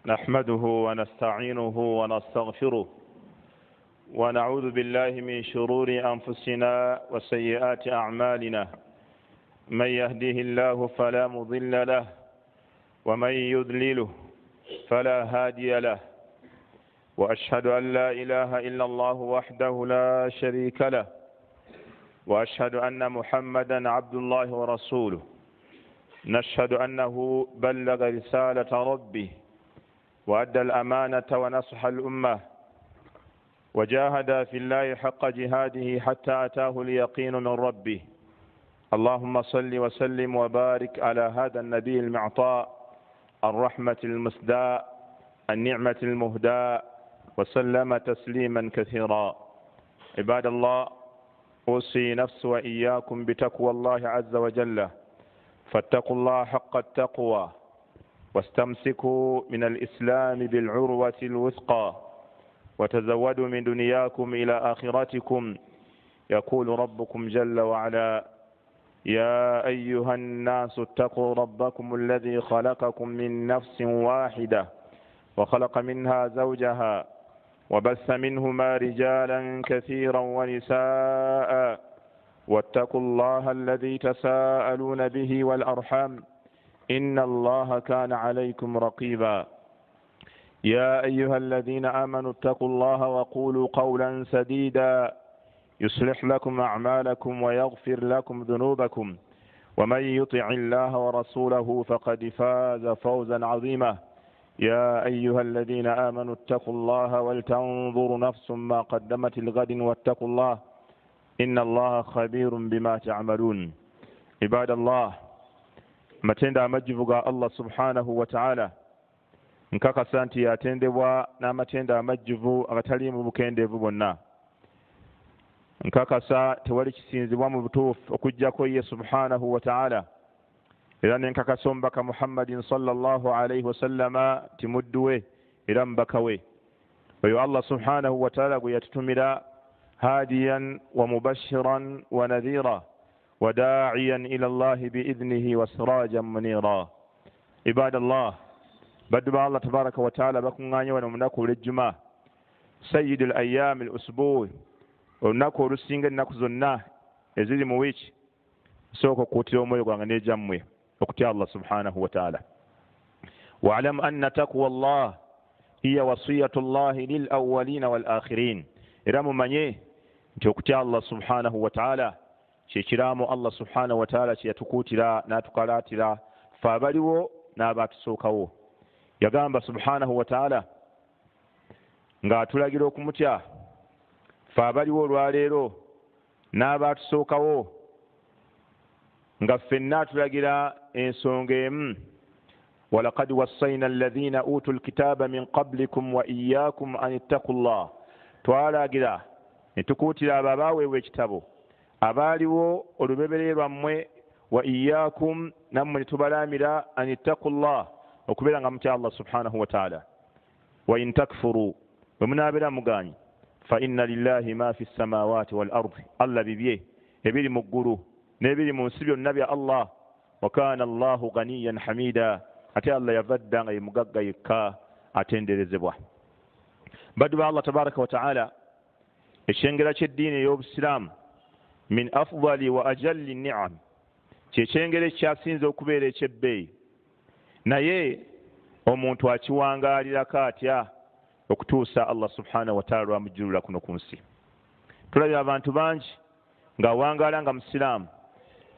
نحمده ونستعينه ونستغفره ونعوذ بالله من شرور أنفسنا وسيئات أعمالنا. من يهده الله فلا مضل له ومن يضلله فلا هادي له، وأشهد أن لا إله إلا الله وحده لا شريك له، وأشهد أن محمدا عبد الله ورسوله. نشهد أنه بلغ رسالة ربه وأدى الأمانة ونصح الأمة وجاهد في الله حق جهاده حتى أتاه اليقين من ربه. اللهم صل وسلم وبارك على هذا النبي المعطاء، الرحمة المسداء، النعمة المهداء، وسلم تسليما كثيرا. عباد الله، أوصي نفسي وإياكم بتقوى الله عز وجل، فاتقوا الله حق التقوى واستمسكوا من الإسلام بالعروة الوثقى، وتزودوا من دنياكم إلى آخرتكم. يقول ربكم جل وعلا: يا أيها الناس اتقوا ربكم الذي خلقكم من نفس واحدة وخلق منها زوجها وبث منهما رجالا كثيرا ونساء، واتقوا الله الذي تساءلون به والأرحام إن الله كان عليكم رقيبا. يا أيها الذين آمنوا اتقوا الله وقولوا قولا سديدا يصلح لكم أعمالكم ويغفر لكم ذنوبكم، ومن يطع الله ورسوله فقد فاز فوزا عظيما. يا أيها الذين آمنوا اتقوا الله ولتنظر نفس ما قدمت لغد واتقوا الله إن الله خبير بما تعملون. عباد الله، matenda amajjuvu ga Allah subhanahu wa ta'ala nkakasa nti yatendebwa n'amatenda amajjuvu agataliimu bukendeevu bwonna. Nkakasa tewali kisinzibwa mu butuufu okuggyako ye subhanahu wa ta'ala, era nenkakasa omubaka Muhammadin sallallahu alayhi wasallama timudduwe era mubaka we. Oyo Allah subhanahu wa ta'ala gwe yatutumira hadiyan wa mubashiran wa nadhira وداعيا إلى الله بإذنه وسراجا منيرا. عباد الله، بدبا الله تبارك وتعالى بكم غاني ونمناكو للجماع سيد الأيام الأسبوع وناكو رسينغ ناكو زنا يزيد مويش سوكو كوتيو مويو غاني جموي وكتي الله سبحانه وتعالى. واعلم أن تقوى الله هي وصية الله للأولين والآخرين. إرام منيه وكتي الله سبحانه وتعالى kyekiramu Allah subhanahu wa ta'ala kyeyatukuutira n'atukalaatira fe abaliwo n'abaatusookawo. Yagamba subhanahu wa ta'ala ng'atulagira okumutya fe abaliwo olwaleero n'abaatusookawo, nga ffenna atulagira ensonga emu: walaqad wassayna alladhina utu lkitaaba min qablikum wa iyyakum an ittaqu llah. Twalagira ne tukuutira abo abaaweebwa ekitabo abaaliwo olubeberye lwammwe, wa iyyakum nammwe netubalaamira an ittaqu llah okubeera nga mutya Allah subhanahu wa ta'ala. wa in takfuru, bwe munaabeera muganyi, fa inna lillahi ma fi samawati wal ardi. Allah bibye ebiri mu ggulu n'ebiri mu nsi byonna bya Allah. wa kana Allahu ganiyan hamida, ate Allah yavadda nga ye mugagga yekka atenderezebwa. Baddu ba Allah tabaraka wa ta'ala, ekyengera ky'eddiini ey'obusiraamu min afdali wa ajalli ni'am, kyekyengere kyasinze okubeera ekyebbeeyi, naye omuntu akiwangaalirako atya okutuusa Allah subhanahu wa ta'ala lwamujjulula kuno ku nsi. Tulabye abantu bangi ng'awangaala nga musiraamu,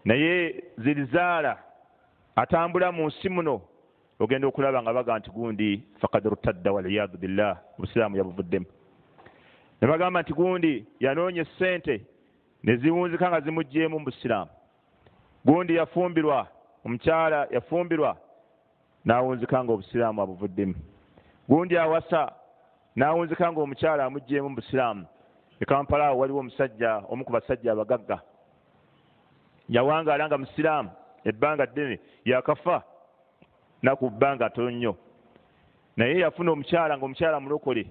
naye zirizaala atambula mu nsi muno ogenda okulaba nga baga nti gundi faqad rutadda waliyadu billah, obusiraamu yabuvuddemu. Ne bagamba nti gundi yanoonya ssente neziwunzika nga zimugjeemu mu busiraamu. Gundi yafumbirwa, omukyala yafumbirwa n'awunzika nga obusiraamu abuvuddemu. Gundi awasa n'awunzika nga omukyala amugjeemu mu busiraamu. E Kampala awo waliwo omusajja omu ku basajja abagagga yawangaala nga musiraamu ebbanga ddene, yakafa naku bbanga ttono nnyo, naye yafuna omukyala ng'omukyala mulokole,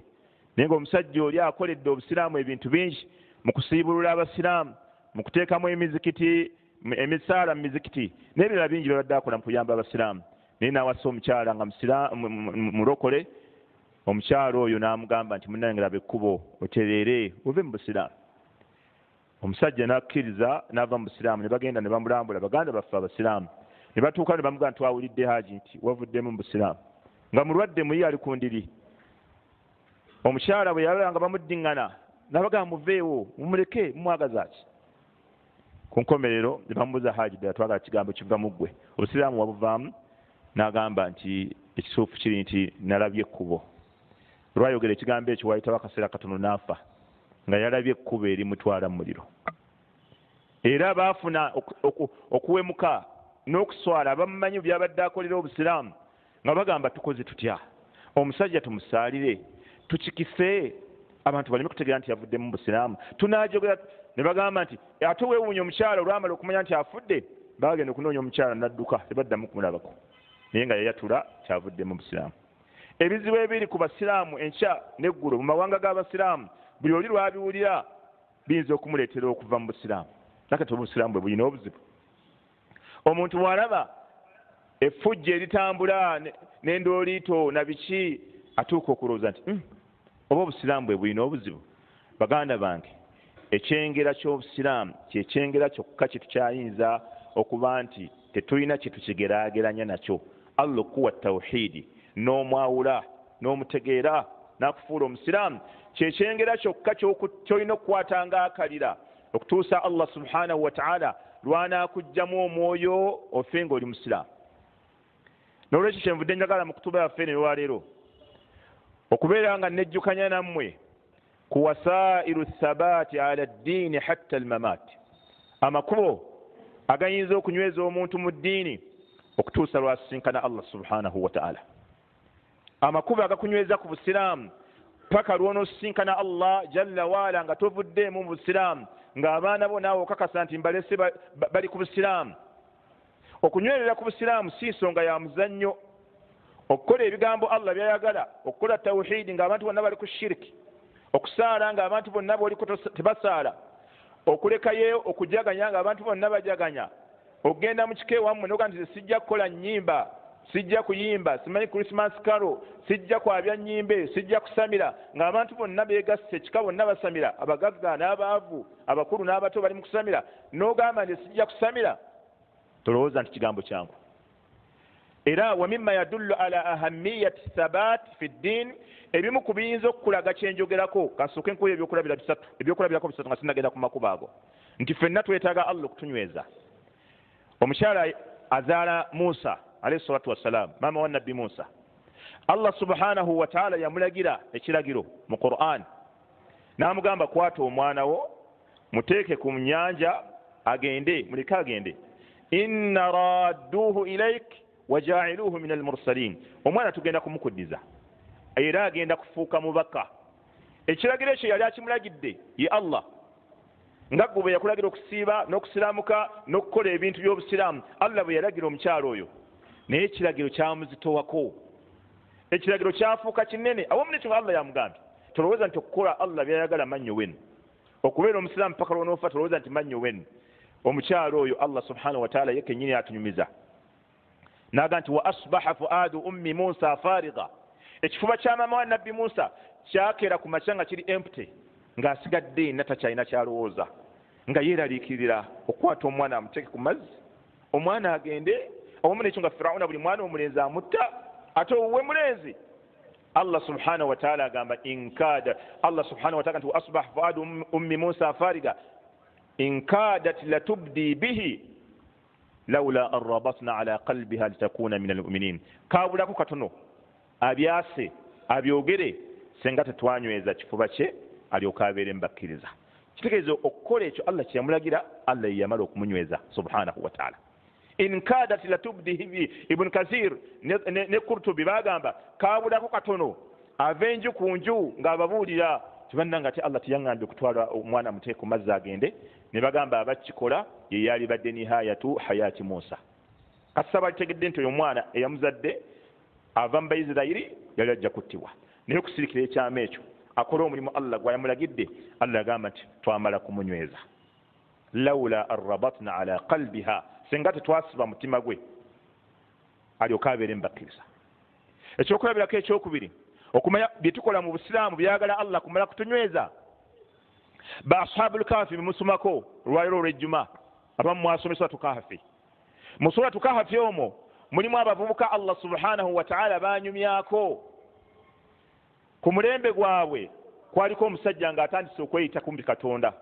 naye ng'omusajja oli akoledde obusiraamu ebintu bingi mu kusiibulula abasiraamu, mu kuteekamu emizikiti, emisaala mu mizikiti n'ebirala bingi byabadde akola mu kuyamba abasiraamu. nina wasa omukyala nga mulokole omukyala oyo n'amugamba nti munnange ekkubo oterere ove mu busiraamu. Omusajja n'akkiriza n'ava mu busiraamu, ne bagenda ne bamulambula baganda baffe abasiraamu, ne batuuka ne bamugamba twawulidde Haaji nti wavuddemu mu busiraamu, nga mulwadde muyi ali ku ndiri. Omukyala bwe yalaba nga bamuddiŋŋana n'abagamba muveewo mumuleke mumwagaza ki. Ku nkomerero ne bamubuuza Haaji ddala twagala kigambo kiva mu ggwe, obusiraamu wabuvaamu? N'agamba nti ekituufu kiri nti nalabye ekkubo. Lwayogera ekigambo ekyo waayitawo akaseera katono n'afa nga yalabye ekkubo erimutwala mu muliro. Era baafuna okuwemuka n'okuswala abamumanyi byabadde akolera obusiraamu nga bagamba tukoze tutya, omusajja tumusaalire tukikise abantu baleme kutegeera nti yavuddemu mu busiraamu. Tunaajogera ne bagamba nti ate weewuunya omukyala olwamala okumanya nti afudde, bagenda okunoonya omukyala n'adduka tebaddamu kumulabako, naye nga yayatula kyavuddemu mu busiraamu. Ebizibu ebiri ku basiraamu enkya n'eggulo mu mawanga g'abasiraamu buli oli lwabiwulira biyinza okumuleetera okuva mu busiraamu. Nakati obusiraamu bwe bulina obuzibu. Omuntu bw'alaba effujja eritambula n'endooliito na biki atuuka okulowooza nti oba obusiraamu bwe bulina obuzibu. Baganda bange, ekyengera ky'obusiraamu kyekyengera kyokka kye tukyayinza okuba nti tetulina kye tukigeraageranya nakyo. Allah okuwa tawhiidi n'omwawula n'omutegeera n'akufuula omusiraamu kyekyengera kyokka ky'olina okukwatanga akalira okutuusa Allah subhanahu wa ta'ala lw'anaakugyamu omwoyo ofe ng'oli musiraamu. N'olwekyo kyenvudde njagala mu kutuba yaffe eno olwaleero okubeera nga nejjukanya nammwe ku wasairu thabaati ala ddiini hatta almamaati, amakubo agayinza okunyweza omuntu mu ddiini okutuusa lwasisinkana Allah subhanahu wa ta'ala, amakubo agakunyweza ku busiraamu paka lw'onoosisinkana Allah jalla waala nga tovuddeemu mu busiraamu, ng'abaana bo naawe okakasa nti mbalese bali ku busiraamu. Okunywerera ku busiraamu si nsonga ya muzannyo. Okukola ebigambo Allah byayagala, okukola tawhiidi ng'abantu bonna bali ku shiriki, okusaala ng'abantu bonna boliko tebasaala, okulekayo okujaganya ng'abantu bonna bajaganya, okugenda mu kika ewammwe n'ogamba nti sijja kukola nnyimba, sijja kuyimba, simanyi Christmas carol, sijja kwabya nnyimbe, sijja kusamira, ng'abantu bonna beegasse ekika bonna basamira, abagagga n'abaavu, abakulu n'abato bali mu kusamira, n'ogamba nti sijja kusamira, tolowooza nti kigambo kyangu. Era wa mimma yadullu ala ahamiyati thabat fi ddin, ebimu ku biyinza okukulaga kyenjogerako kasooke nkuwa ebyokulabirako bisatu nga sinagenda ku makubo ago, nti ffenna twetaaga Allah okutunyweza. Omukyala azaala Musa alayhi salatu wassalaam, maama wa nabbi Musa, Allah subhanahu wa ta'ala yamulagira ekiragiro mu Qur'an, n'amugamba kwata omwana wo muteeke ku nnyanja agende, muleke agende, inna radduhu ilaik wajailuhu min almursalin, omwana tugenda kumukuddiza era agenda kufuuka mubaka. Ekiragiro ekyo yali akimulagidde ye Allah, nga gwe bwe yakulagira okusiiba n'okusiraamuka n'okukola ebintu by'obusiraamu, Allah bwe yalagira omukyalo oyo, naye ekiragiro kyamuzitowako, ekiragiro kyafuuka kinene awamu nekyo Allah yamugambye tolowooza nti okukola Allah byayagala mannyo wenu, okubeera omusiraamu paka lw'onoofa tolowooza nti mannyo wenu. Omukyalo oyo Allah subhanahu wa ta'ala ye kennyini atunyumiza n'agamba nti wa asbaha fuadu ummi Musa fariga, ekifuba kya maama wa nabbi Musa kyakera ku makya nga kiri empty, ng'asigadde na takyalina kyalowooza, nga yeeraliikirira okukwata omwana amuteeke ku mazzi, omwana agende. Awamu nekyo nga Firawuna buli mwana omulenzi amutta, ate owuwe mulenzi. Allah subhanahu wa ta'ala agamba inkada, Allah subhanahu wa ta'ala nti wa asbaha fuadu ummi Musa fariga inkadat latubdi bihi lawla an rabatna ala qalbiha litakuna min almu'minin. Kaabulako katono abyase abyogere senga tetwanyweza kifuba kye alyoka abeere mbakkiriza. Kitegeeza okukola ekyo Allah kye yamulagira, Allah yamala okumunyweza subhanahu wa ta'ala. Inkadat latubdihi bihi. Ibn Kathir ne Qurtubi bagamba kaabulako katono avenju ku nju ng'ababuulira tibannanga ate Allah tiyaŋŋambye okutwala omwana muteeke ku mazzi agende, ne bagamba abakikola ye yali badde nihayatu hayati Musa. Kasa bategedde nti oyo omwana eyamuzadde ava mu Bayisirayiri yali ajja kuttibwa, naye okusirikira ekyama ekyo akola omulimu Allah gwayamulagidde, Allah yagamba nti twamala kumunyweza. Lawla arrabatna ala qalbiha, senga tetwasiba mutima gwe alyoka abeere mubakkiriza. Ekyokulabirako ekyokubiri okumanya byetukola mu busiraamu byagala Allah kumala kutunyweza. Ba ashabul kahfi bimusomako olwaleero olw'ejjuma abamu mwasomesa tukahafi. Mu suratu Kahfi omwo mulimu abavubuka Allah subhanahu wa ta'ala banyumyako. Ku mulembe gwabwe kwaliko omusajja ng'atandise okweyita kumbi Katonda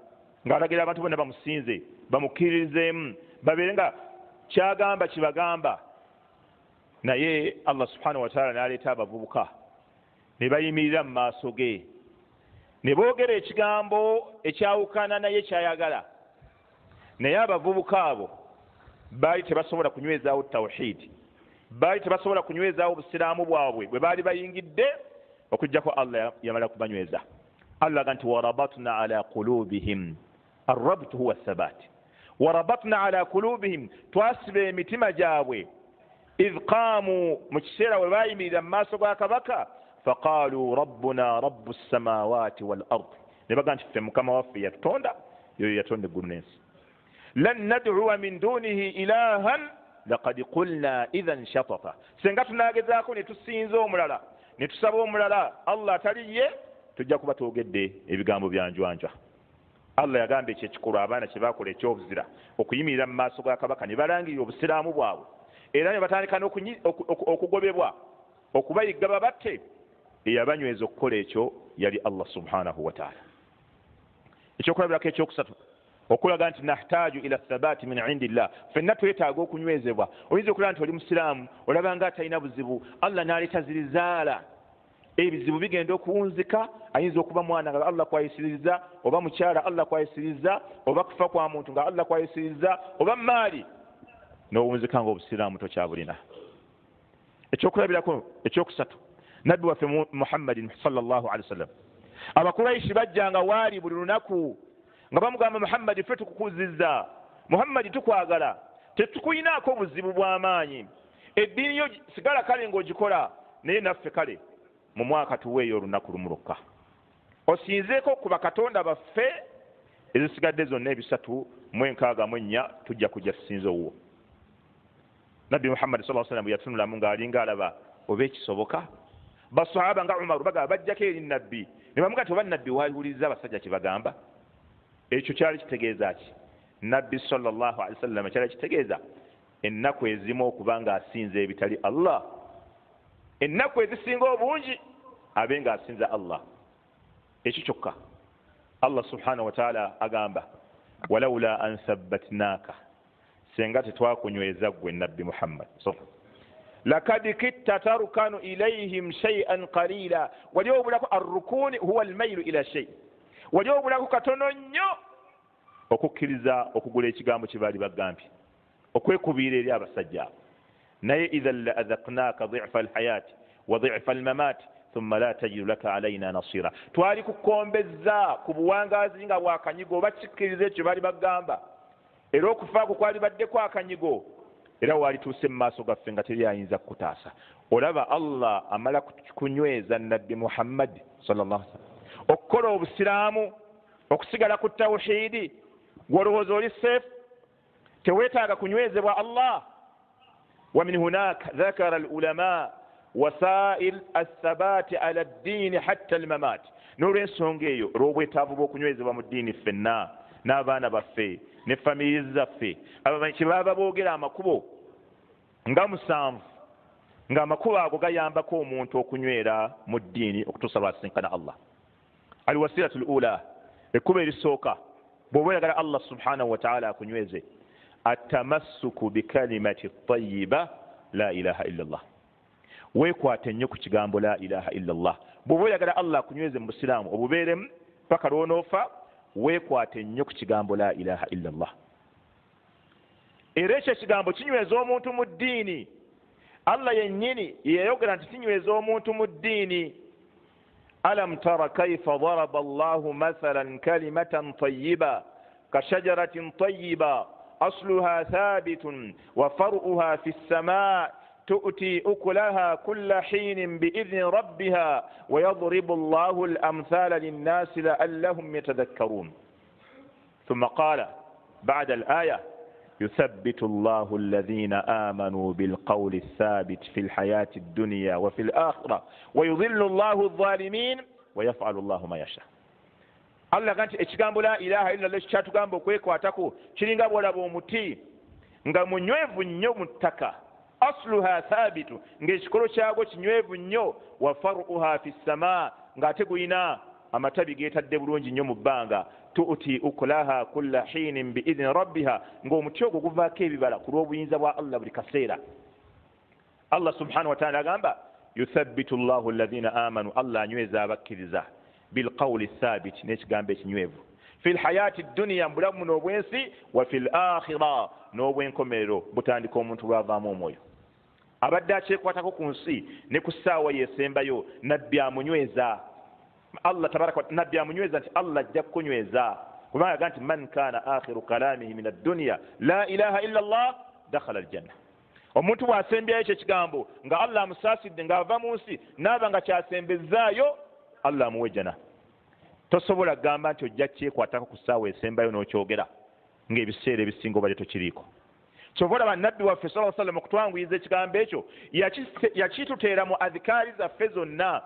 ng'alagira abantu bonna bamusinze bamukkirizeemu babeere nga kyagamba kibagamba. Naye Allah subhanahu wa ta'ala n'aleeta abavubuka ne bayimirira mu maaso ge ne boogera ekigambo ekyawukana naye kyayagala. Naye abavubuka abo baali tebasobola kunywezaawo tawhidi, baali tebasobola kunywezaawo obusiraamu bwabwe bwe baali bayingidde okujjako Allah yamala kubanyweza. Allah aga nti warabatna ala qulubihim, arrabtu huwa thabat, warabatna ala qulubihim, twasiba emitima gyabwe idh qaamu, mu kiseera we bayimirira mu maaso ga kabaka, faqaalu rabbuna rabbu ssamawati wal ard, ne baga nti ffe mukama waffe yatutonda yoyo yatonda eggulu n'ensi. Lan nad'uwa min dunihi ilahan laqad qulna idhan shatata, senga tunaagezaako ne tusinza omulala ne tusaba omulala Allah atali ye, tujja kuba twogedde ebigambo byanjwanja. Allah yagamba ekyo ekikolwa abaana kye baakola ekyobuzira okuyimirira mu maaso ga kabaka ne balangirira obusiraamu bwabwe era ne batandika okugobebwa okubayigga babatte. Eyabanyweza okukola ekyo yali Allah subhanahu wa ta'ala. Ekyokulabirako ekyokusatu okulaga nti nahtaju ila thabati min indillah, ffenna twetaaga okunywezebwa. Oyinza okulaba nti oli musiraamu olaba nga atalina buzibu, Allah n'aleeta zirizaala, ebizibu bigenda okuwunzika. Ayinza okuba mwana nga Allah kwayisiriza, oba mukyala Allah kwayisiriza, oba kufa kwa muntu nga Allah kwayisiriza, oba maali n'owunzika nga obusiraamu tokyabulina. Ekyokulabirako ekyokusatu nabbi waffe Muhammadin sallallahu alaihi wasallam, abakuraishi bajjanga waali buli lunaku nga bamugamba Muhammadi ffe tukukuzizza, Muhammadi tukwagala, tetukuyinaako buzibu bw'amaanyi, eddiini yo sigala kale ng'ogikola, naye naffe kale mu mwaka tuweeyo olunaku lumu lwokka osinzeeko ku bakatonda baffe, ezisigadde zonna 364 tujja kujja tusinze owuwo. Nabbi Muhammad sallallahu alaihi wasallam yatunulamu ng'alinga alaba oba ekisoboka. Basahaba nga Umar bagamba bajjako eri nabbi ne bamuga nti oba nabbi waaliwuliriza abasajja kye bagamba. Ekyo kyali kitegeeza ki? Nabbi sallallahu alaihi wasallam kyali kitegeeza ennaku ezimu okuba ng'asinza ebitali Allah, ennaku ezisinga obungi abe ng'asinza Allah. Ekyo kyokka Allah subhanahu wa ta'ala agamba walawula an thabbatnaaka, senga tetwakunyweza gwe nabbi Muhammad lakad kitta tarkanu ilayhim shay'an qalila, wali obulako arrukuni huwa almaylu ila shay, wali obulako katono nnyo okukkiriza okugula ekigambo kye baali bagambye okwekubiira eri abasajja. Naye idhan la adhaqnaaka dhi'fa alhayati wa dhi'fa almamati thumma la tajidu laka alayna nasira, twali kukombezza ku buwangaazi nga bwakanyigo oba kikkiriza ekyo baali bagamba, era okufaako kwali baddeko akanyigo, era waalituuse mu maaso gaffe nga teri ayinza kukutaasa. Olaba Allah amala kunyweza nabbi Muhammad sallallahu alaihi wasallam okukola obusiraamu, okusigala ku tawhidi, gw'olowooza oli seefu teweetaaga kunywezebwa Allah. Wa min hunaka dhakara alulama wasail athabati ala ddiini hatta almamat, n'olw'ensonga eyo olw'obwetaavu bw'okunywezebwa mu ddiini ffenna n'abaana baffe ne famiri zaffe abamanyi kye baba boogera amakubo nga 7 nga amakubo ago gayambako omuntu okunywera mu ddiini okutuusa lwasinkana Allah. Alwasilatu lula, ekkubo erisooka bw'oba oyagala Allah subhanahu wa ta'ala akunyweze, atamassuku bikalimati tayyiba la ilaha illa Allah, weekwate nnyo ku kigambo la ilaha illa Allah. Bw'oba oyagala Allah akunyweze mu busiraamu obubeeremu paka lw'onoofa, weekwate nnyo ku kigambo la ilaha illa Allah. Era ekyo ekigambo kinyweza omuntu mu ddiini. Allah yennyini yeyayogera nti kinyweza omuntu mu ddiini. Alam tara kayfa daraba Allahu mathalan kalimatan tayyiba kashajaratin tayyiba asluha thabitun wa far'uha fi as-samaa تؤتي أكلها كل حين بإذن ربها ويضرب الله الأمثال للناس لعلهم يتذكرون. ثم قال بعد الآية يثبت الله الذين آمنوا بالقول الثابت في الحياة الدنيا وفي الآخرة ويضل الله الظالمين ويفعل الله ما يشاء. Allah ganti ekigambo la ilaha illa Allah kyatugamba okwekwatako kiringa bwolaba omuti nga munywevu nnyo mu ttaka, asluha thabitu ng'ekikolo kyagwo kinywevu nnyo, wa faruha fi ssama ng'ate gulina amatabi geetadde bulungi nnyo mu bbanga, tuuti ukulaha kulla hinin biidni rabbiha ng'omuti ogwo guvaako ebibala ku lw'obuyinza bwa Allah buli kaseera. Allah subhanahu wa ta'ala agamba yuthabbitu llahu alladhina amanu, Allah anyweza abakkiriza bilqawli thabit n'ekigambo ekinywevu fi lhayati dduniya mu bulamu buno obwensi, wa fi l'akhira n'obwenkomerero butandika omuntu lwavaamu omwoyo. Abadde akyekwatako ku nsi ne ku ssaawa yeesembayo nabbi amunyweza. Allah tabaraka nabbi amunyweza nti Allah ajja kukunyweza, kubanga aga nti man kana akhiru kalamihi min ad-dunya la ilaha illa Allah dakhala aljanna. Omuntu bw'asembyayo ekyo ekigambo nga Allah amusaasidde ng'ava mu nsi n'aba nga kyasembezaayo, Allah amuwe jana. Tosobola kugamba nti ojja kyekwatako ku ssaawa esembayo n'okyogera ng'ebiseera ebisinga obadde tokiriiko. Kyova olaba nnabbi waffe sallallahu alayhi wa sallam okutwanguyiza ekigambo ekyo yakituteera mu adhikaari zaffe zonna.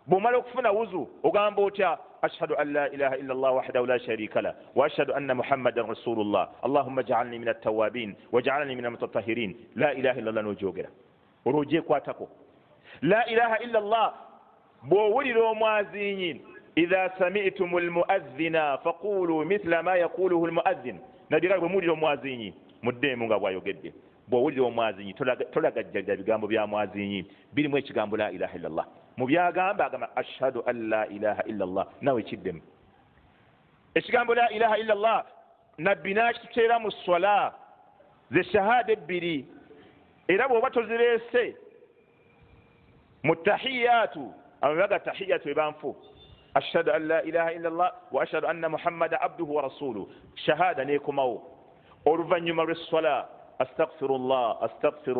Bw'omala okufuna wuzu ogamba otya ashhadu an la ilaha illa Allah wahdahu la sharika lah wa ashhadu anna muhammadan rasulullah allahumma ij'alni min at-tawwabin waj'alni min al-mutatahhirin. La ilaha illa Allah n'ogyogera olwo ogyekwatako. La ilaha illa Allah bw'owulira omwazinyi idha sami'tum al-mu'adhdhina faqulu mithla ma yaquluhu al-mu'adhdhin, naddala bwe muwulira omwazinyi muddeemu nga bw'ayogedde. Bw'owulira omwazinyi tolagajjaja bigambo bya mwazinyi, birimu ekigambo la ilaha illa Allah. Mu byagamba agamba ashhadu an la ilaha illa Allah, nawe kiddemu ekigambo la ilaha illa Allah. Nabbi n'akituteera mu swala ze shahada ebbiri, era bw'oba tozireese mu tahiyatu, abaga tahiyatu ebanfu ashhadu an la ilaha illa Allah wa ashhadu anna muhammada abduhu wa rasuluhu, shahada neekomawo. Oluvannyuma lw'esswala أستغفر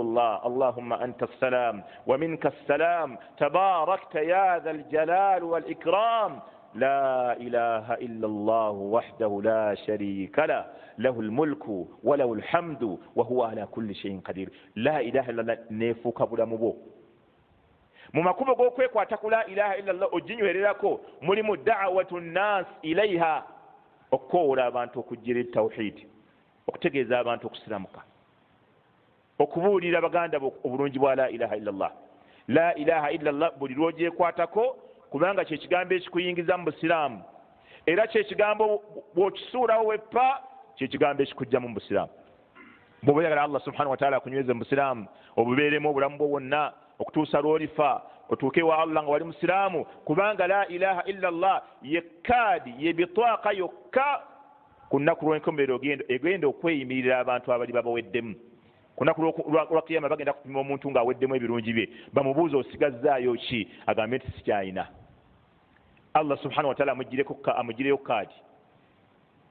الله اللهم أنت السلام ومنك السلام تباركت يا ذا الجلال والإكرام لا إله إلا الله وحده لا شريك له له الملك وله الحمد وهو على كل شيء قدير. لا إله إلا الله نفوك بلا مبو mumakubo g'okwekwatako la ilaha illa Allah oginywererako mulimu da'watu nnas ilaiha, okukoola abantu okujjira etawhidi, okutegeeza abantu okusiramuka, okubuulira baganda obulungi bwa la ilaha illa Allah. La ilaha illa Allah buli lwogyekwatako, kubanga kyekigambo ekikuyingiza mu busiraamu, era kyekigambo bw'okisuulawo weppa kyekigambo ekikujja mu busiraamu. Bw'oba oyagala Allah subhanahu wa ta'ala akunyweze mu busiraamu obubeeremu obulamu bwo bwonna okutuusa lw'olifa otuuke wa Allah nga wali musiraamu, kubanga la ilaha illa Allah ye kaadi ye bitwaaka yokka ku nnaku lw'enkomerero egenda okweyimirira abantu abali babaweddemu. Ku nnaku lwa kiyama bagenda kupima omuntu ng'aweddemu ebirungi bye, bamubuuza osigazzaayo ki, agambe nti sikyayina. Allah subhanahu wa ta'ala amugireyo kaadi,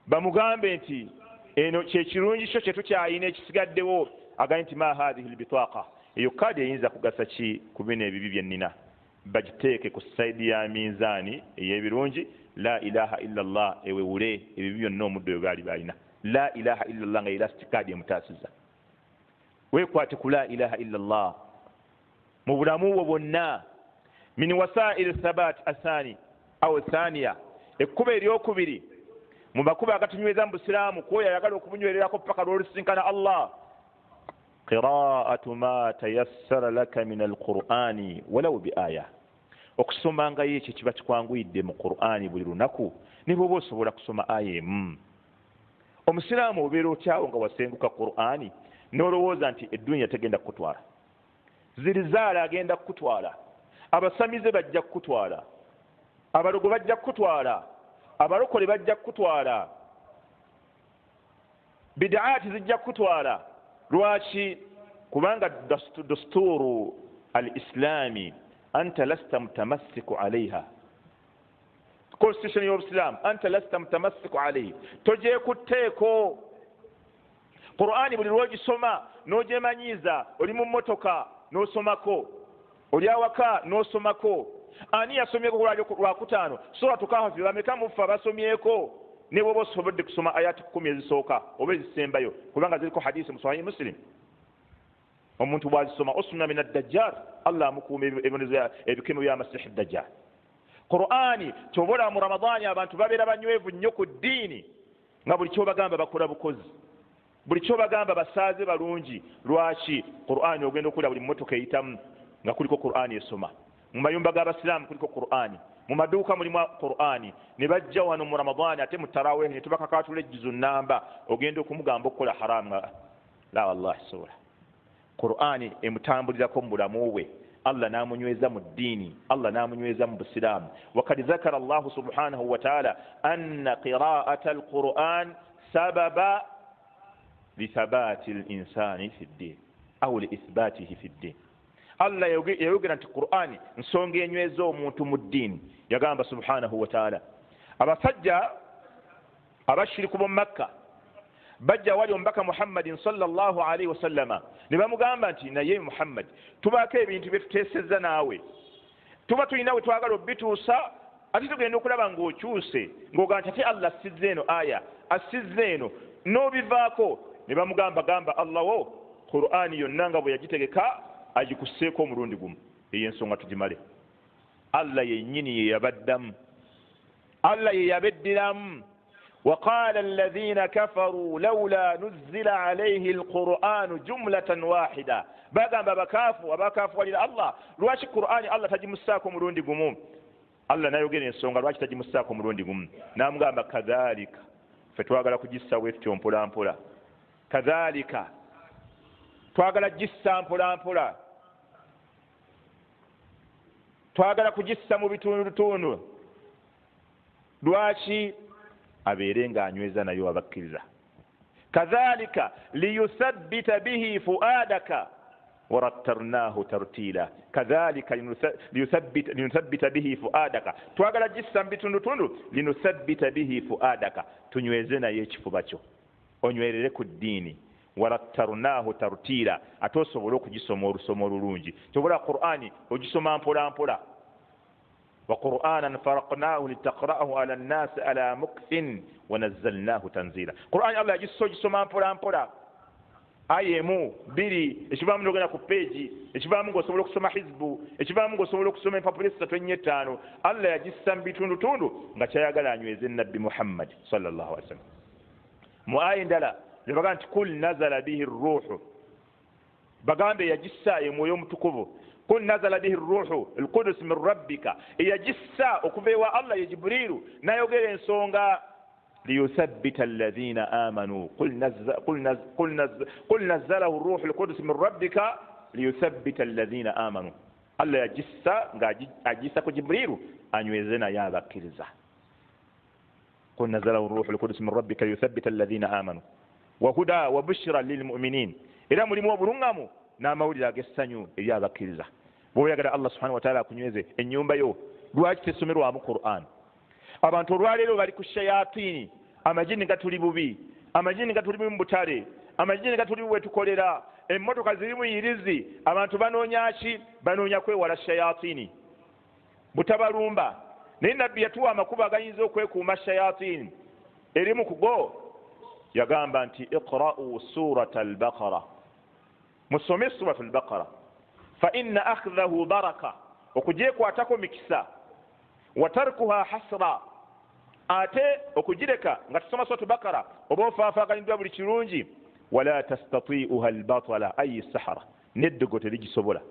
bamugambe nti eno kyekirungi kyo kye tukyayina ekisigaddewo, agambe nti ma hadhihi albitaaqa, eyo kaadi eyinza kugasa ki ku bino ebibi bye nnina, bagiteeke ku sayidi ya minzaani ey'ebirungi. La ilaha illa Allah ewewule ebibi byonna omuddo bwe baali balina. La ilaha illa Allah nga elasti kaadi emutaasiza. Weekwate ku la ilaha illa Allah mu bulamu bwo bwonna. Min wasaa'il thabat athani aw thaniya, ekkuba eryokubiri mu makuba agatunyweza mu busiraamu kwoyo ayagala okumunywererako paka lw'olusinkana Allah, qiraatu ma tayassara laka min alqur'ani walaw bi aya, okusomangayo ekyo kiba kikwanguyidde mu Qur'ani buli lunaku ne bw'oba osobola kusoma aya emu. Omusiraamu obeera otyawo nga wasenguka Qur'ani n'olowooza nti eddunya tegenda kukutwala, zirizaala agenda kukutwala, abasamize bajja kukutwala, abalogo bajja kukutwala, abalokole bajja kukutwala, bid'aati zijja kukutwala. Lwaki? Kubanga dasturu al-islami anta lasta mutamassiku alayha, constitution y'Obusiraamu anta lasta mutamassiku alayhi, togyekutteeko. Qur'ani buli lw'ogisoma n'ogyemanyiiza, oli mu mmotoka n'osomako, oli awaka n'osomako. Ani yasomyeko lwakutaano suratu Kahfi? Bameka mufa basomyeko? ne bwoba osobodde kusoma ayati 10 ezisooka oba ezisembayo kubanga ziriko hadisi mu Sahih Muslim omuntu bwazisoma usma min ad-dajjal Allah amukuuma ebikemo bya Masih ad-Dajjal. Qur'ani tobola mu Ramadani abantu babeera banywevu nnyo ku ddiini nga buli kyobagamba bakola bukozi, buli kyobagamba basaaze balungi. Lwaki? Qur'ani ogenda okula buli mmotoka eyitamu nga kuliko Qur'ani esoma, mu mayumba g'abasiraamu kuliko Qur'ani, mu maduuka mulimu Qur'ani. Ne bajja wano mu Ramadani ate mu tarawih ne tubakakatula ejjuzu nnamba, ogenda okumugamba okukola haramu. La wallahi sobola. Qur'ani emutambulirako mu bulamu bwe, Allah namunyweza mu ddiini, Allah namunyweza mu busiraamu. Wakad zakara Allahu subhanahu wa ta'ala anna qira'ata al-Qur'an sababa lithabati al-insani fi ddin aw liithbatihi fi ddin. Allah yayogera nti Qur'ani nsonga enyweza omuntu mu ddiini. Yagamba subhanahu wa ta'ala abasajja abashiriku mu Makka bajja wali omubaka Muhammadin sallallahu alaihi wasallama ne bamugamba nti naye Muhammad tubaako ebintu bye tuteesezza naawe, tuba tulina we twagala obituusa ate tugenda okulaba ng'okyuse ng'ogamba nti ate Allah assizza eno aya assizza eno n'obivaako. Ne bamugamba gamba Allah wo Qur'ani yonna nga bwe yagitegeka agikusseeko omulundi gumu. Eyo ensonga tugimale. Allah yennyini ye yabaddamu, Allah ye yabeddiramu. وقال الذين كفروا لولا نزل عليه القرآن جملة واحدة. بقى بكافوا ولله الله لواش القرآن الله تجي مساكم مروندي قموم الله نايوغين السونغ لواش تجي مساكم مروندي قموم. نام قام كذلك فتواغل كجسا ويفتهم بولا بولا كذلك تواغل جسا بولا بولا تواغل كجسا مبتون لواشي abeerenga anyweza nayo abakkiriza. Kadhalika liyuthabbita bihi fuadaka warattarnahu tartila. Kadhalika linuthabbita bihi fuadaka, twagala gissa mbitundutundu linuthabbita bihi fuadaka, tunyweze naye ekifuba kyo onywerere ku ddiini. Warattarnahu tartila, ate osobole okugisoma olusomo olulungi. Tobola Qur'ani ogisoma mpola mpola. وقرآنا فرقناه لتقرأه على الناس على مكث ونزلناه تنزيلا. قرآن الله يجسو ما مpola mpola ayemu biri ekibamu nogenda ku page ekibamu ngosobola okusoma hizbu ekibamu ngosobola okusoma empapula 3:5 Allah yagissa mbitundu tundu nga kyayagala anyweze nabbi Muhammad sallallahu alaihi wasallam. Mu aya ndala baga nti kul nazala bihi ruhu, bagambe yagissa emwoyo mutukuvu. قل نزل به الروح القدس من ربك يجسا okuvewa Allah ya Jibrilu nayogera ensonga ليثبت الذين آمنوا قل نزله الروح القدس من ربك ليثبت الذين آمنوا. Allah yagissa ng'agissa ku Jibrilu anyweze naye abakkiriza. قل نزله الروح القدس من ربك ليثبت الذين آمنوا وهدى وبشرى للمؤمنين. Era mulimu obulungamu n'amawulire ag'essanyu eri abakkiriza. Bw'oyagala Allah subhanahu wa ta'ala akunyweze ennyumba yo, lwaki tesomerwamu Qur'an? Abantu olwaleero bali ku shayatini, amajini gatuli bubi, amajini gatuli mu butale, amajini gatuli bwe tukolera, emmotoka ziri mu yirizi, abantu banoonya ki? Banoonya kwewala shayatini butabalumba. Naye nabbi yatuwa amakubo agayinza okwekuuma shayatini. Erimu ku go yagamba nti iqra'u surata al-Baqara, musome surata al-Baqara fa inna akhdhahu baraka, okugyekwatako mikisa, wa tarkuha hasra, ate okugireka nga tusoma surata al-Baqara oba ofaafaaganyidwa buli kirungi. Wala tastati'uha al-batala ay sahara, neddogo terigisobola.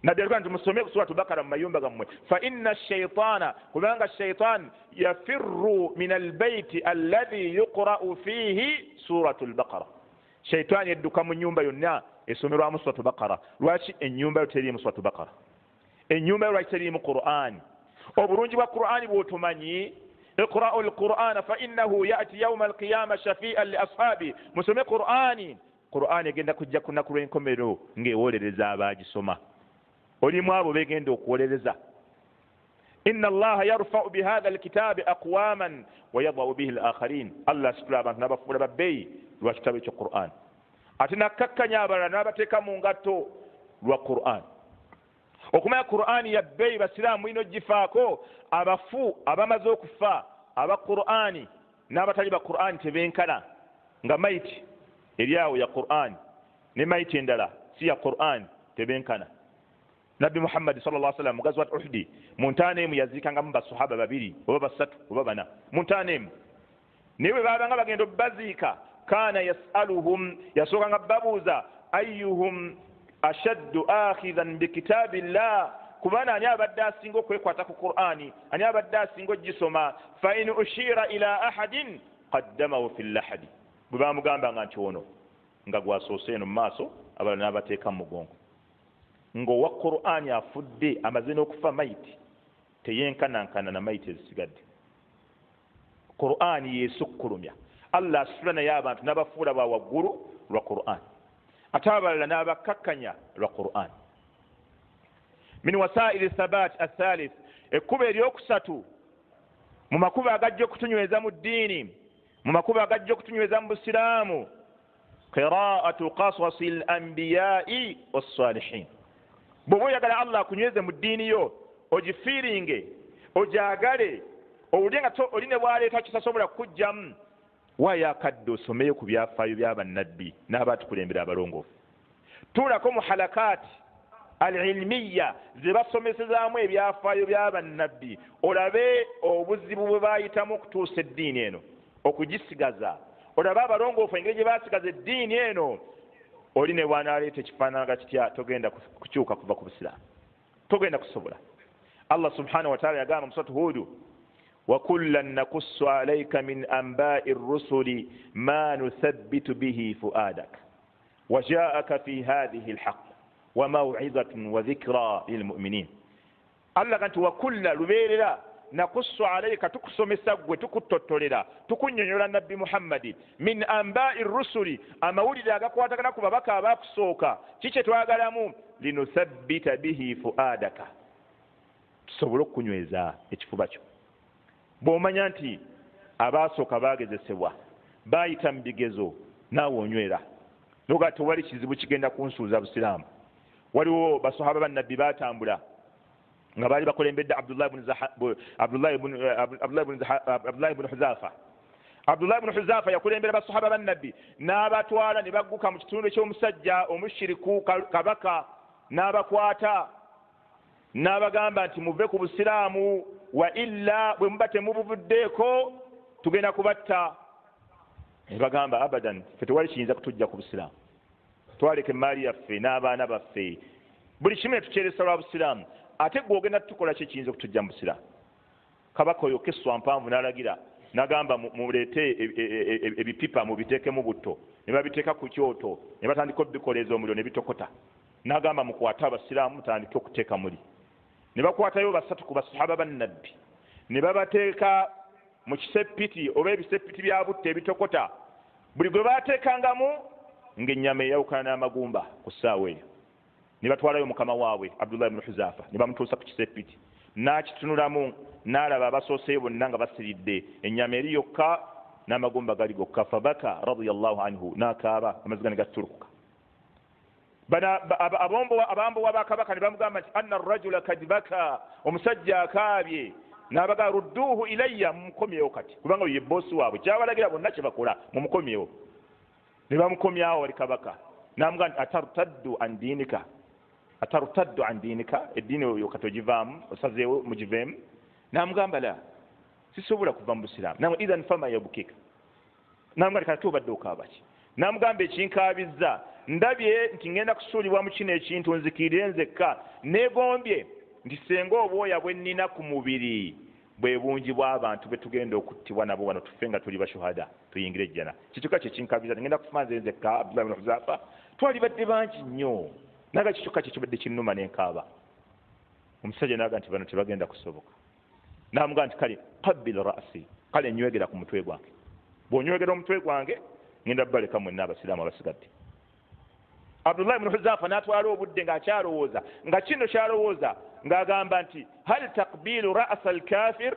Nabbi alikuwa nti musome surata al-Baqara mu mayumba gammwe. Fa inna ash-shaytana, kubanga shaytan yafirru min al-bayti alladhi yuqra'u fihi suratu al-Baqara. Shaytan yadduka mu nyumba yonna esomerwamu suratu al-Baqara. Lwaki ennyumba yo teriimu suratu al-Baqara? Ennyumba yo lwaki teriimu Qur'an? Obulungi bwa Qur'ani bw'otumanyi, iqra'u al-Qur'ana fa innahu ya'ti yawma al-qiyamah shafi'an li ashabi. Musome Qur'ani. Qur'ani egenda kujja ku nnaku lw'enkomerero ng'ewolereza abaagisoma. Olimu abo begenda okuwolereza. Inna Allaha yarfa'u bihadha al-kitabi aqwaman wa yadha'u bihi al-akharin. Allah asitula abantu n'abafuula babbeeyi lwa kitabo ekyo Qur'an. Ate nakkakkanya abalala n'abateeka mu ngatto lwa Qur'an. Okumanya Qur'ani ya bbeeyi basiraamu mulina ogifaako. Abafu abamaze okufa aba Qur'ani n'abatali ba Qur'an tebenkana nga maiti eriawo ya Qur'an ne maiti endala si ya Qur'an tebenkana. Nabbi Muhammad sallallahu alaihi wasallam mugazi wa Uhud muntaanemu yazikanga mu basahaba babiri oba basatu oba bana muntaanemu niwe babanga bagendo bazika kana yasaluhum yasokanga babuza ayyuhum ashaddu akhidhan bi kitabillah kubana ani abadde asinga okwekwata ku Qur'ani ani abadde asinga ogisoma fa in ushira ila ahadin qaddamahu fil lahadi bwe bamugamba nga nti ono nga gwasoose eno mu maaso abalala n'abateeka mu mugongo ng'owa Qur'ani afudde amaze n'okufa maiti teyenkanankana na maiti ezisigadde. Qur'ani yeesukkulumya Allah asitula naye abantu n'abafuula ba waggulu lwa Qur'an ate abalala n'abakkakkanya lwa Qur'an. Min wasaili thabat athalith ekkubo eryokusatu mu makubo agajja okutunyweza mu ddiini mu makubo agajja okutunyweza mu busiraamu qiraatu qasasi al anbiya'i was-salihin. bw'oba oyagala Allah akunyweze mu ddiini yo ogifiiringe ojagale owulire nga oli ne bwaleeta kisasobola kukujjamu waayo akadde osomeyo ku byafaayo by'abannabbi n'abaatukulembera abalongoofu. tuulako mu halakaati al-ilmiya ze basomesezaamu ebyafaayo by'abannabbi olabe obuzibu bwe baayitamu okutuusa eddiini eno okugisigaza olabe abalongoofu engeri gye baasigaza eddiini eno oli ne bw'anaaleeta ekifaananaga kitya togenda kukyuka kuva ku busiraamu togenda kusobola. Allah subhanahu wa ta'ala yagamba mu suratu Hud وَكُلًّا نَقُصُّ عَلَيْكَ مِنْ أَنْبَاءِ الرُّسُلِ مَا نُثَبِّتُ بِهِ فُؤَادَكَ وَجَاءَكَ فِي هَذِهِ الْحَقُّ وَمَوْعِظَةٌ وَذِكْرَى لِلْمُؤْمِنِينَ. Allah kanti wakulla lubeerera nakussu alayka tukusomesa gwe tukuttotolera tukunnyonnyola nabbi Muhammadi min anba'i rusuli amawulire agakwatagana ku babaka abaakusooka kiki twagalamu linuthabbita bihi fuadaka tusobole okunyweza ekifuba kyo. bw'omanya nti abaasooka baagezesebwa baayita mu bigezo naawe onywera noga tewali kizibu kigenda kunsuuza busiraamu. waliwo basahaba bannabbi baatambula nga baali bakulembedde Abdullah ibn Huzafa. Abdullah ibn Huzafa yakulembera basahaba bannabbi n'abatwala ne bagguka mu kitundu ky'omusajja omushiriku kabaka n'abakwata n'abagamba nti muve ku busiraamu wa illa bwe muba temubuvuddeeko tugenda kubatta. ne bagamba abadan ffe tewali kiyinza kutujja ku busiraamu twaleka emaali yaffe n'abaana baffe buli kimu ne tukyeresa lwa busiraamu ate gwe ogenda tukola ki ekiyinza okutujja mu busiraamu. kabaka oyo Kiswa mpanvu n'alagira n'agamba muleete ebipipa mubiteekemu butto ne babiteeka ku kyoto ne batandika obikoleeza omuliro ne bitokota n'agamba mukwate abasiraamu mutandike okuteeka muli. ne bakwatayo basatu ku basahaba bannabbi ne babateeka mu kiseppiti oba ebiseppiti bya butto ebitokota buli gwe baateekangamu ng'ennyama eyawukana n'amagumba ku ssaawa eyo. ne batwalayo mukama waabwe Abdullah ibn Huzafa ne bamutuusa ku kiseppiti n'akitunulamu n'alaba abasooseyo bonna nga basiridde ennyama eri yokka n'amagumba gali gokka fabaka radiyallahu anhu n'akaaba amaziga ne gatulukuka. abambo wa bakabaka ne bamugamba nti anna arrajula kad baka omusajja akaabye n'abaga rudduuhu ilayya mumukomyewo kati kubanga ye boosi waabwe kyabalagira bonna kye bakola mumukomyewo. ne bamukomyawo wali kabaka n'amugamba nti atartaddu an diinika eddiini oyo katogivaamu osazeewo mugiveemu. n'amugamba la sisobola kuva mu busiraamu. namwe idhan fama yabukika n'amugamba nti kati obadde okaabaki. n'amugamba ekinkaabizza ndabye nti ngenda kusuulibwa mu kino ekintu nzikirire nzekka neegombye nti senga obwoya bwe nnina ku mubiri bwe bungi bw'abantu be tugenda okuttibwa nabo wano tufe nga tuli bashuhada tuyingire ejjana. kikyuka kye kinkabiza ngenda kufuna nze nzekka Abdullah ibn Huzafa twali badde bangi nnyo naga kikyuka kye kibadde kinnuma n'enkaaba. omusajja n'aga nti bano tebagenda kusoboka. n'amugamba nti kale qabbil ra'si kale nywegera ku mutwe gwange bw'onywegera omutwe gwange ngenda baleka mwenna abasiraamu abasigadde. Abdullah ibn Huzafa n'atwala obudde ng'akyalowooza nga kino kyalowooza ng'agamba nti hal taqbilu ra'sa al-kafir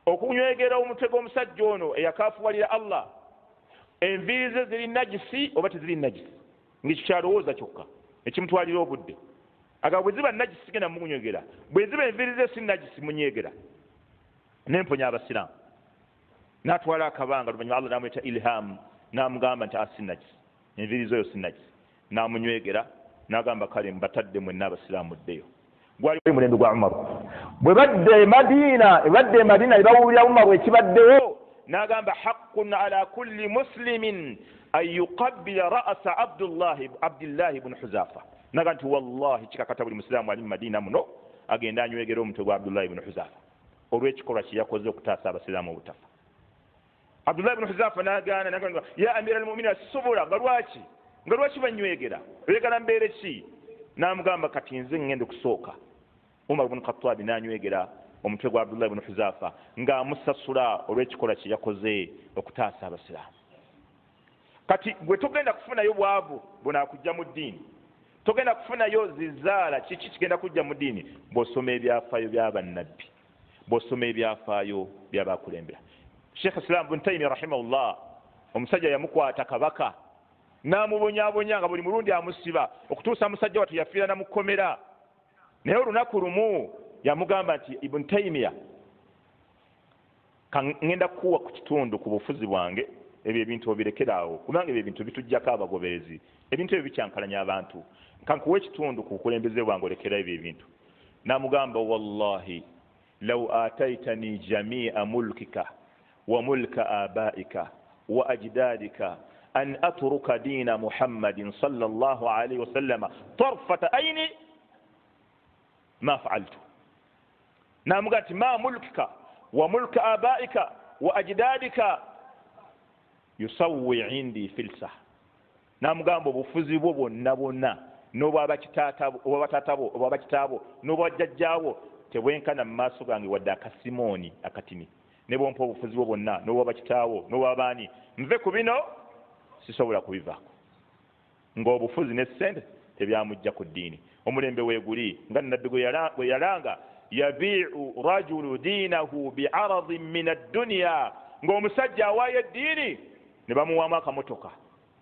okunywegera omutwe gw'omusajja ono eyakaafuwalira Allah enviiri ze ziri najisi oba teziri najisi ng'ekyo kyalowooza kyokka ekimutwalira obudde. agamba bwe ziba najisi sigenda mukunywegera bwe ziba enviiri ze si najisi munyegera. n'emponya abasiraamu n'atwala akabanga luvannyuma Allah n'amuyita ilham n'amugamba nti asinakisi enviri zo sinakisi n'amunywegera n'agamba kale mbatadde mwenna abasiraamu ddeyo gwali mulembe gwa Umar bwe badde Madina ne bawulira Umar ekibaddewo n'agamba haqqun ala kulli muslimin an yuqabbila ra'sa Abdullah ibn Huzafa naga nti wallahi kikakata buli musiraamu ali mu Madina muno agenda anywegera omutwe gwa Abdullah ibn Huzafa olw'ekikolwa kye yakoze okutaasa abasiraamu obutafa. Abdullah ibn Huzafa n'agaana ya amira al-mu'minin subula nga lwaki banywegera oyagala mbeere ki n'amugamba kati nze ngende kusooka. Umar ibn Khattab n'anywegera omutwe gwa Abdullah ibn Huzafa ng'amusasula olw'ekikolwa kye yakoze okutaasa abasiraamu. Kati gwe togenda kufunayo bwavu bunaakujja mu ddiini, togenda kufunayo zizaala kiki kigenda kujja mu ddiini bw'osoma ebyafaayo by'abannabbi, bw'osoma ebyafaayo by'abakulembera. Sheikh Islam ibn Taymiyyah rahimahullah omusajja yamukwata kabaka n'amubonyaabonya nga buli mulundi amusiba okutuusa musajja watu yafiira namukomera, naye olunaku lumu yamugamba nti Ibn Taymiyyah ngenda kukuwa ku kitundu ku bufuzi bwange ebyo ebintu obirekeraawo kubanga ebyo ebintu bitujjako abagoberezi, ebintu ebyo bikyankalanya abantu, kankuwa ekitundu ku bukulembeze bwange olekera ebyo ebintu. N'amugamba wallahi law ataitani jamia mulkika wa mulka abaika wa ajdadika an atruka dina Muhammadin sallallahu alayhi wa sallam tarfata aini ma fa'altu. N'amugamba nti ma mulkika wa mulka abaika wa ajdadika yusawwi indi filsa. N'amugamba obufuzi bwo bwonna n'obw'abataatabo obw'abakitaabo n'obw'abajjajjaabo tebwenkana mu maaso gange wadde akasimoni akatini, ne bwompa obufuzi bwo bwonna n'obw'abakitaabo n'obw'abaani nve ku bino sisobola kubivaako. Ng'obufuzi ne ssente tebyamujja ku ddiini. Omulembe weeguli nga nabbi gwe yalanga yabii'u rajulu diinahu bi'aradin min ad-dunya, ng'omusajja awaayo eddiini ne bamuwaamu akamotoka,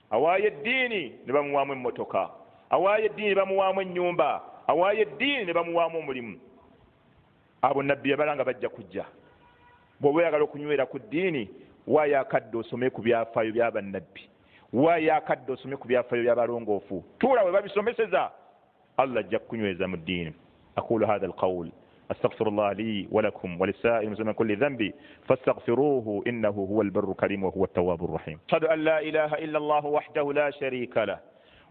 awaayo eddiini ne bamuwaamu emmotoka, awaayo eddiini ne bamuwaamu ennyumba, awaayo eddiini ne bamuwaamu omulimu. Abo nabbi yabalanga bajja kujja. Bw'oba oyagala okunywera ku ddiini waayo akadde osome ku byafaayo by'abannabbi, waayo akadde osome ku byafaayo by'abalongoofu, tuula we babisomeseza, Allah ajja kukunyweza mu ddiini. أقول هذا القول أستغفر الله لي ولكم ولسائر المسلمين من كل ذنب فاستغفروه إنه هو البر الكريم وهو التواب الرحيم. أشهد أن لا إله إلا الله وحده لا شريك له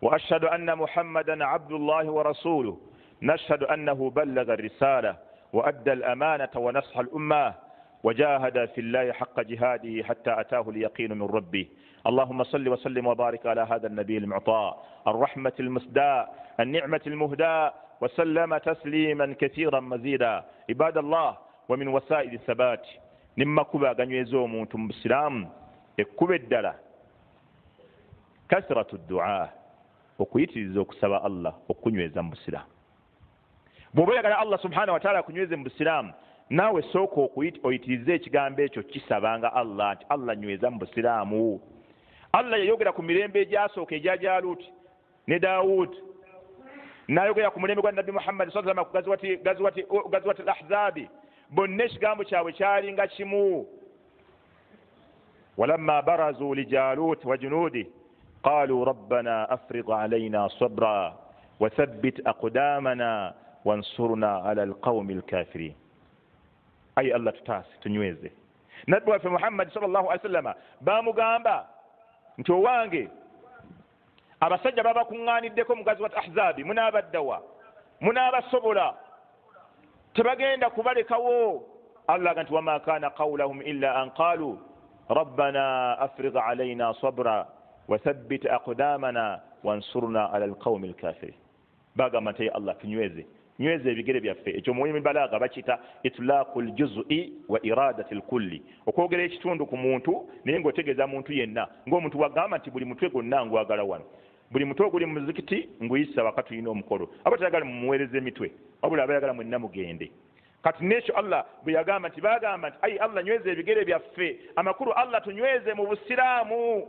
وأشهد أن محمدا عبد الله ورسوله. نشهد أنه بلغ الرسالة وأدى الأمانة ونصح الأمة وجاهد في الله حق جهاده حتى أتاه اليقين من ربه. اللهم صل وسلم وبارك على هذا النبي المعطاء الرحمة المسداء النعمة المهداء وسلم تسليما كثيرا مزيدا. عباد الله ومن وسائل الثبات نما كبا غنيزو مونتو مسلم اكبدلا كثرة الدعاء okuyitiriza okusaba Allah okunyweza mu Busiraamu. Bw'oba oyagala Allah subhanahu wa ta'ala akunyweze mu Busiraamu, naawe sooka oyitirize ekigambo ekyo kisabanga Allah nti Allah nyweza mu Busiraamu. Allah yayogera ku mirembe egyasooka egya Jaaluuti ne Daawud, n'ayogera ku mulembe gwa Nabbi Muhammad sallallahu alayhi wa sallam gazwati al-Ahzaabi, bonna ekigambo kyabwe kyali nga kimu. walamma barazu li Jaaluut wa junuudihi قالوا ربنا أفرغ علينا صبرا وثبت أقدامنا وانصرنا على القوم الكافرين. أي الله تتاسي تنويزي نبوة في محمد صلى الله عليه وسلم بامغامبا نتوانجي abasajja babakuŋŋaaniddeko mu gazwat ahzaabi munaabaddawa munaabasobola tebagenda kubalekawo. Allah ganti wama kaana qawlahum illa an qaalu rabbana afrigh alayna sabra وثبت أقدامنا وانصرنا على القوم الكافرين. باقا ما تي الله تنويزي بيجري بيافي اجو مهم البلاغه بachita اطلاق الجزء واراده الكل okogera ekitundu ku muntu naye ngotegeza muntu yenna ng'omuntu wagamba nti buli mutwe gonna ngwagala wano, buli mutwe guli mu muzikiti nguyisa wakati yino omukolo abatagala mumuweereze emitwe wabula abayagala mwenna mugende. Kati nekyo Allah bwe yagamba nti bagamba nti ayi Allah nyweze ebigere byaffe amakulu Allah tunyweze mu Busiraamu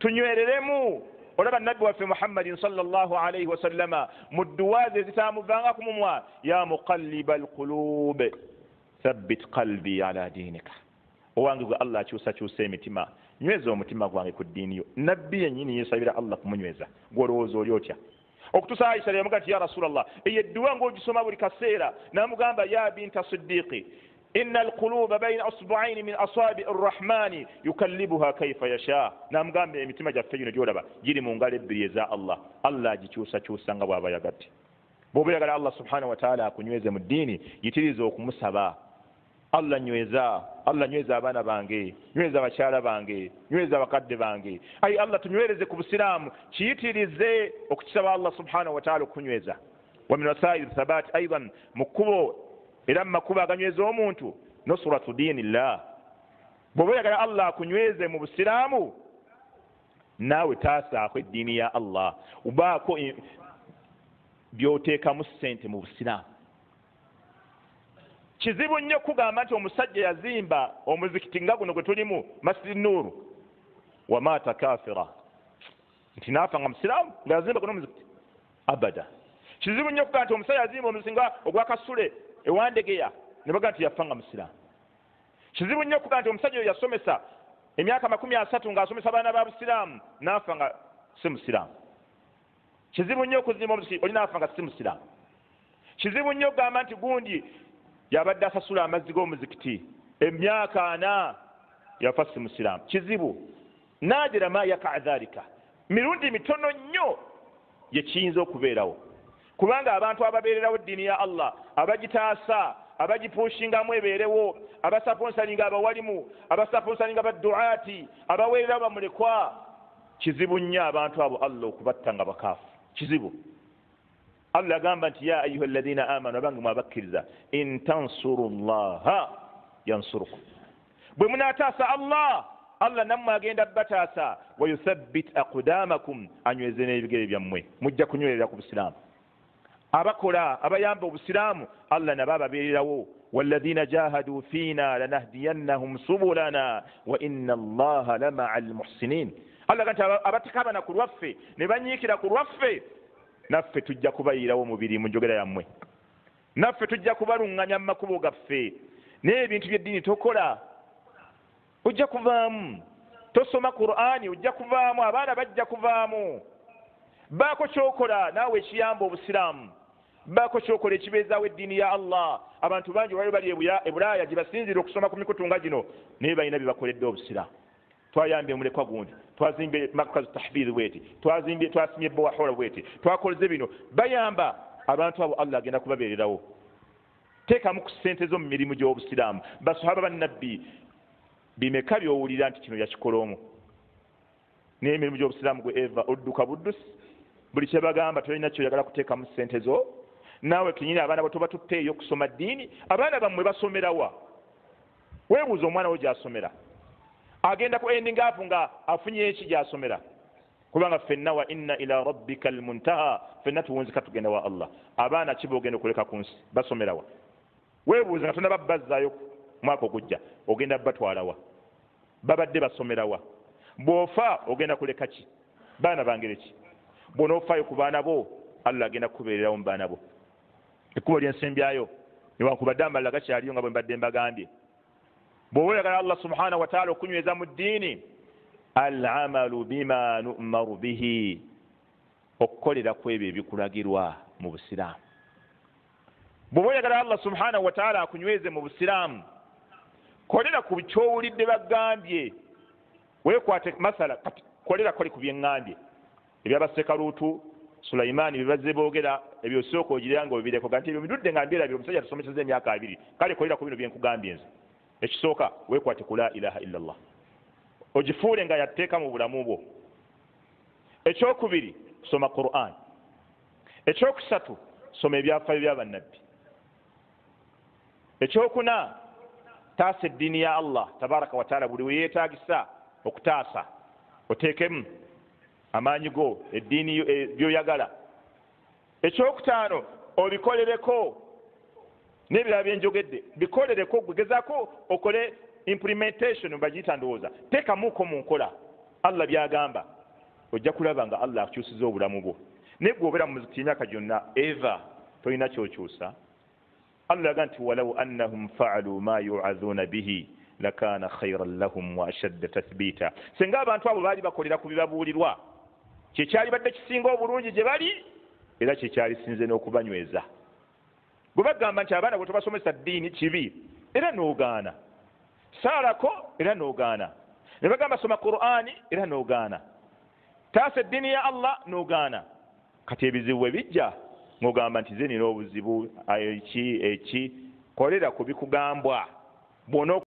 tunywereremu. Olaba nabbi waffe Muhammadin sallallahu alayhi wa sallama mu dduwa ze zitamuvanga ku mumwa ya muqallibal qulub thabbit qalbi ala dinika. owange gwe Allah akyusakyusa emitima nyweza omutima gwange ku ddiini yo nabbi yennyini yesabira Allah kumunyweza gwolowooza oli otya okutuusa Aisha yamuga nti ya Rasulallah eyo edduwa ng'ogisoma buli kaseera n'amugamba ya binta Siddiqi inna alquluba baina asbu'aini min asabi arrahmani yukallibuha kaifa yasha n'amugamba emitima gyaffe gino gyolaba giri mu ngalo ebbiri eza Allah Allah agikyusakyusa nga bw'aba yagadde bw'oba oyagala Allah subhanahu wa ta'ala akunyweze mu ddiini yitiriza okumusaba Allah nyweza abaana bange nyweza abakyala bange nyweza abakadde bange ayi Allah tunywereze ku busiraamu kiyitirize okukisaba Allah subhanahu wa ta'ala okunyweza wa min wasail thabat aidan mukubo era makuba aganyweza omuntu nusratu dinillah bw'oba oyagala Allah akunyweze mu busiraamu naawe taasaako eddiini ya Allah ubaako byoteekamu ssente mu busiraamu kizibu nnyo kugamba nti omusajja yazimba omuzikiti nga guno gwe tulimu Masjid Nur wa mata kafira nti naafa nga musiraamu nga yazimba guno omuzikiti abada kizibu nnyo kugamba nti omusajja yazimba omuzikiti nga ogwa Kasule ewandegeya ne baga nti yafa nga musiraamu kizibu nnyo kugamba nti omusajja oyo yasomesa emyaka 30 ng'asomesa abaana ba busiraamu naafa nga si musiraamu kizibu nnyo okuzimba omuzikiti oli naafa nga si musiraamu kizibu nnyo okugamba nti gundi yabadde asasula amazzi g'omuzikiti emyaka 4 yafa si musiraamu kizibu naadira ma yaka dhalika mirundi mitono nnyo yekiyinza okubeerawo kubanga abantu ababeererawo eddiini ya Allah abagitaasa abagipushingamu ebeerewo abasaponsalinga abawalimu abasaponsalinga badduaati abaweerera bamulekwa kizibu nnyo abantu abo Allah okubatta nga bakaafu kizibu Allah agamba nti ya ayuha alladhina amanu abange mwabakkiriza in tansurullaha yansurukum bwe munaataasa Allah nammwe agenda bataasa wa yuthabbit aqdamakum anyweze n'ebigere byammwe mujja kunywerera ku busiraamu abakola abayamba obusiraamu Allah nabo ababeererawo walladhina jahadu fiina lanahdiyannahum subulana wa inna Allaha lama'a almuhsinin Allah agamba nti abatakabana ku lwaffe ne banyiikira ku lwaffe naffe tujja kubayirawo mubiri mu njogera yammwe naffe tujja kubaluŋŋanya mu makubo gaffe n'ebintu by'eddiini tokola ojja kuvaamu tosoma Qur'ani ojja kuvaamu abaana bajja kuvaamu baako kyokola naawe ekiyamba obusiraamu baako kyokola ekibeezaawo eddiini ya Allah abantu bangi wali bali e Bulaaya gye basinzira okusoma ku mikutunga gino naye balina bye bakoledde obusiraamu twayambye omulekwa gundi twazimbye makazi tahbiri bweti twasimye bwahola bweti twakoleze bino bayamba abantu abo Allah agenda kubabeererawo teekamu ku ssente zo mu mirimu gy'obusiraamu basahaba bannabbi bimeka by'owulira nti kino yakikola omu naye emirimu gy'obusiraamu gwe eva odduka buddusi buli kye bagamba tolina kyoyagala kuteekamu ssente zo naawe kenyini abaana batoba tutteeyo okusoma ddiini abaana bammwe basomerawa weebuuza omwana wo gy'asomera agenda ku ending up nga afunye eki gy'asomera kubanga ffenna wa inna ila rabbika almuntaha ffenna tuwunzika tugenda wa Allah abaana kiba ogenda okuleka ku nsi basomerawa weebuuza nga tonna babbazaayo mwaka ogujja ogenda batwalawa babadde basomerawa bw'ofa ogenda kuleka ki baana bangere ki bw'onoofaayo ku baana bo Allah agenda kukubeererawo mu baana bo ekkubo ly'ensembyayo newankubadde ambalira gakyaliyo nga bwe mbadde mbagambye bw'oba oyagala Allah subhanahu wa ta'ala okunyweza mu ddiini al-amalu bima nu'maru bihi okukolera ku ebyo ebikulagirwa mu busiraamu bw'oba oyagala Allah subhanahu wa ta'ala akunyweze mu busiraamu kolera ku kyowulidde bagambye weekwate masala kolera kole ku byeŋŋambye ebyabasekaluutu Sulaimaani bibazze boogera ebyo sooka ogirira nga obireko ganti ebyo midudde nga mbyerabye omusajja tusomeseza emyaka 2 kale kolera ku bino bye nkugambye nze ekisooka weekwate ku la ilaha illa Allah ogifuule nga yatteeka mu bulamu bwo ekyokubiri soma Qur'an ekyokusatu soma ebyafaayo by'abannabbi ekyokuna taasa eddiini ya Allah tabaraka wa taala buli weyeetaagisa okutaasa oteekemu amaanyi go eddiini byoyagala ekyokutaano obikolereko n'ebirala byenjogedde bikolereko gezaako okole implementation bagiyita ndowooza teekamuuko mu nkola Allah byagamba ojja kulaba nga Allah akyusiza obulamu bwo naye gweobeera mu muzikiti emyaka gyonna eva tolina kyokyusa Allah yaga nti walaw annahum fa'alu ma yu'adhuuna bihi lakana khairan lahum wa ashadda tathbita. Senga abantu abo baali bakolera ku bibabuulirwa, kyekyali badde kisinga obulungi gye bali, era kyekyali sinze n'okubanyweza. Bwe bagamba nti abaana bwe tubasomesa ddiini kibi, era n'ogaana. Saalako era n'ogaana. Ne bagamba soma Qur'ani era n'ogaana. Taasa eddiini ya Allah n'ogaana. Kati ebizibu bwe bijja ng'ogamba nti ze nina obuzibu eki kolera ku bikugambwa. Bw'ona